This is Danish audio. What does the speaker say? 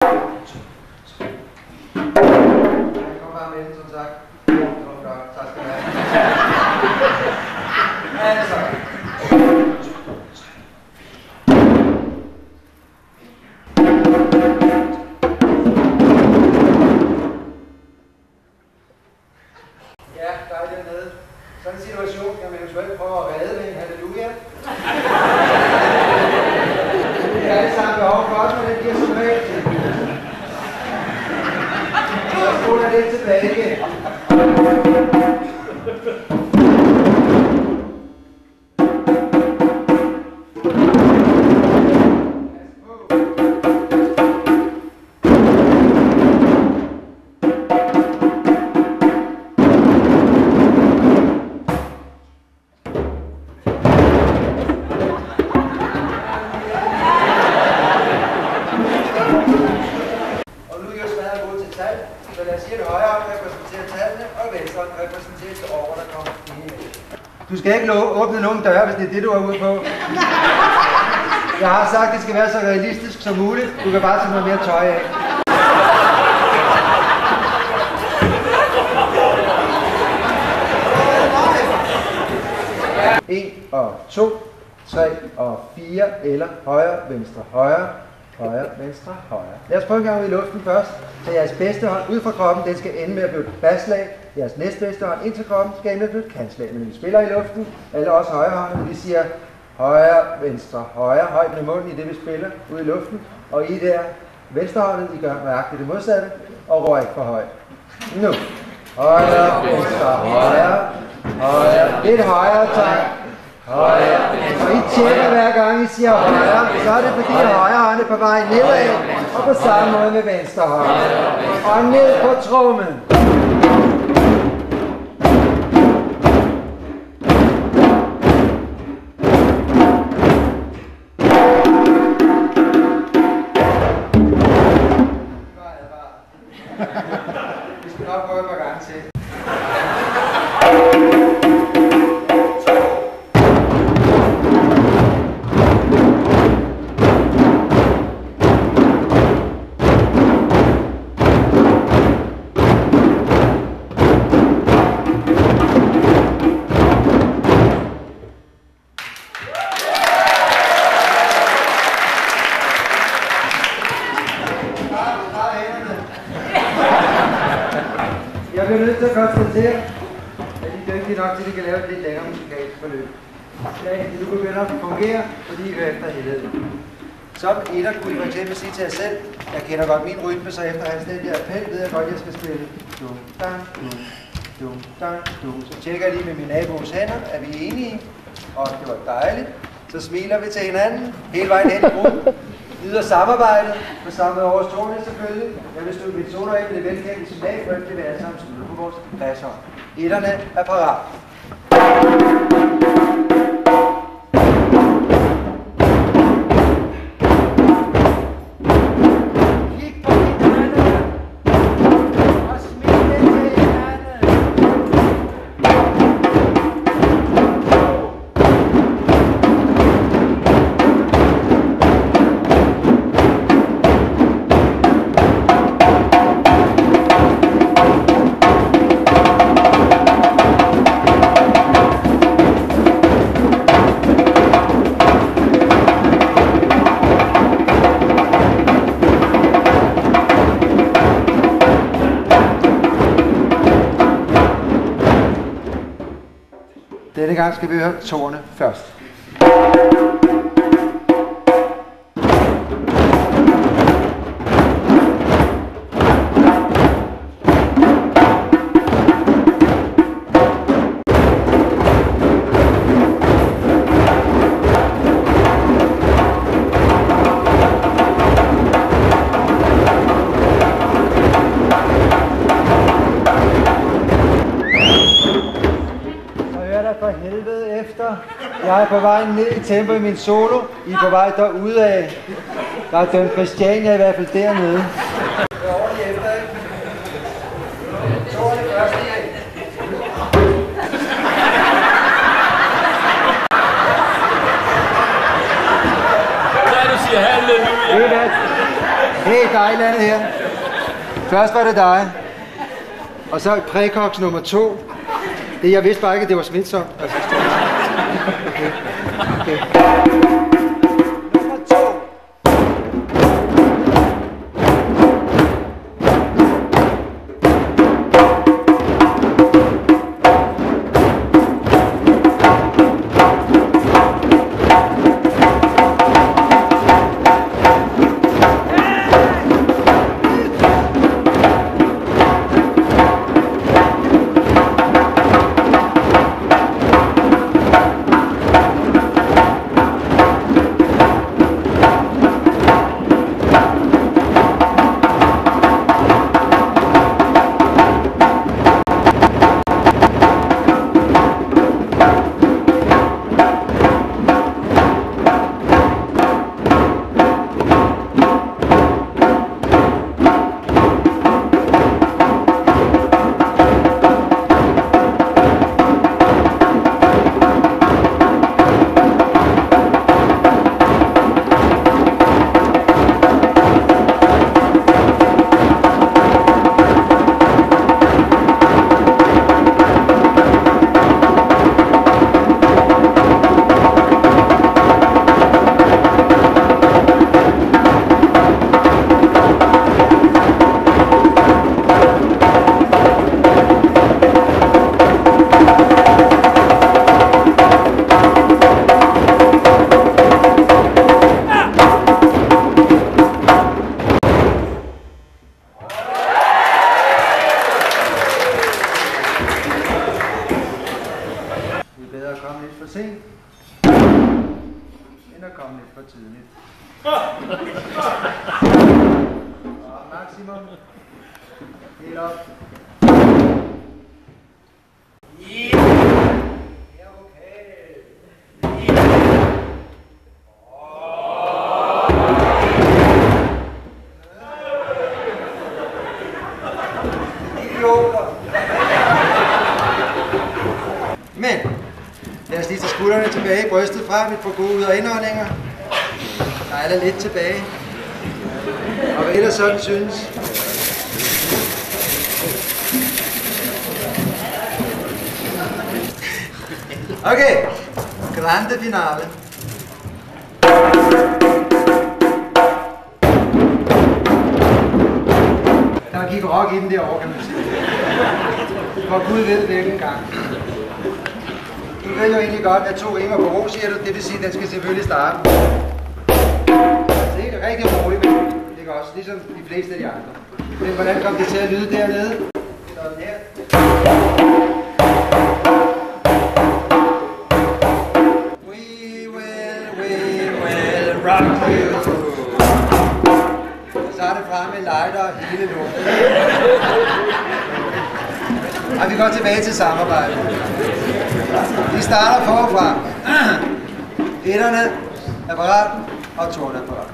Kom bare med, som sagt. Det var godt. Tak skal du have. Altså. Ja, der er dernede. Sådan en situation kan man eventuelt prøve at redde med en halleluja. Det er alle sammen behov for os, men det bliver som regel. Så spoler det tilbage igen. Så lad os sige, at højre hånd repræsenterer tallene, og venstre hånd repræsenterer det over, der kommer ind. Du skal ikke åbne nogen døre, hvis det er det, du er ude på. Jeg har sagt, at det skal være så realistisk som muligt. Du kan bare tage noget mere tøj af. En og 2, 3 og 4, eller højre, venstre, højre. Højre, venstre, højre. Lad os prøve en gang ud i luften først. Så jeres bedste hånd ud fra kroppen, den skal ende med at blive et basslag. Jeres næstbedste hånd ind til kroppen skal ende med at blive et kantslag. Men vi spiller i luften, eller også højre hånd, vi siger højre, venstre, højre, højt med munden i det, vi spiller ud i luften. Og I der venstre hånden, I gør nøjagtigt det modsatte, og rår ikke for højt. Nu. Højre, venstre, højre, højre, lidt højere, tak. Højre. Og I tjekker hver gang I siger højre, så er det fordi højre hånd er på vej nedad, og på samme måde med venstre hånd. Og ned på trommen. Vi skal nok prøve et par gange til. Jeg bliver nødt til at konstatere, at I er dygtige nok til, at I kan lave et lidt længere musikalsk forløb. Det du begynder at fungere, fordi I hører efter helheden. Som etter kunne I for eksempel sige til jer selv, jeg kender godt min rytme, så efter hans den der appel ved jeg godt, at jeg skal spille dum, dang, dum, dum, dang, dum. Så tjekker jeg lige med min nabos hænder, er vi enige? Og det var dejligt. Så smiler vi til hinanden, hele vejen hen i gruppen. Nyder samarbejdet, på samme med vores tone selvfølgelig. Jeg vil slutte mit solo af med det velkendte signal, for det vil alle sammen slutte på vores pladshånd. Etterne er parat. Denne gang skal vi høre toerne først. For helvede efter. Jeg er på vej ned i tempo i min solo. I er på vej derudad. Der er dømt Christiania i hvert fald dernede. Det er ordentligt efter, ikke? Toerne først igen. Så du siger halleluja. Hey, dig landet her. Først var det dig. Og så prækoks nummer 2. Det, jeg vidste bare ikke, at det var smitsomt. Altså, okay. Nummer 2. Sent, end at komme lidt for tidligt. Og maksimum. Helt op. Ja, okay. Idioter. Men lad os lige tage skuldrene tilbage, brystet frem, et par gode ud- og indåndinger. Der er der lidt tilbage. Og hvad ellers sådan synes. Okay, grande finale. Der gik rock i den derovre, kan man sige. For Gud ved hvilken gang. Du ved jo egentlig godt, at 2 rimer på ro, siger du. Det vil sige, at den skal selvfølgelig starte. Det er rigtig roligt, men det er også ligesom de fleste af de andre. Men hvordan kom det til at lyde dernede? Sådan her. We will rock you. Og så er det frem med lighter og hele lorten. Og vi går tilbage til samarbejdet. Vi starter forfra. Hænderne, apparat og tårnapparat.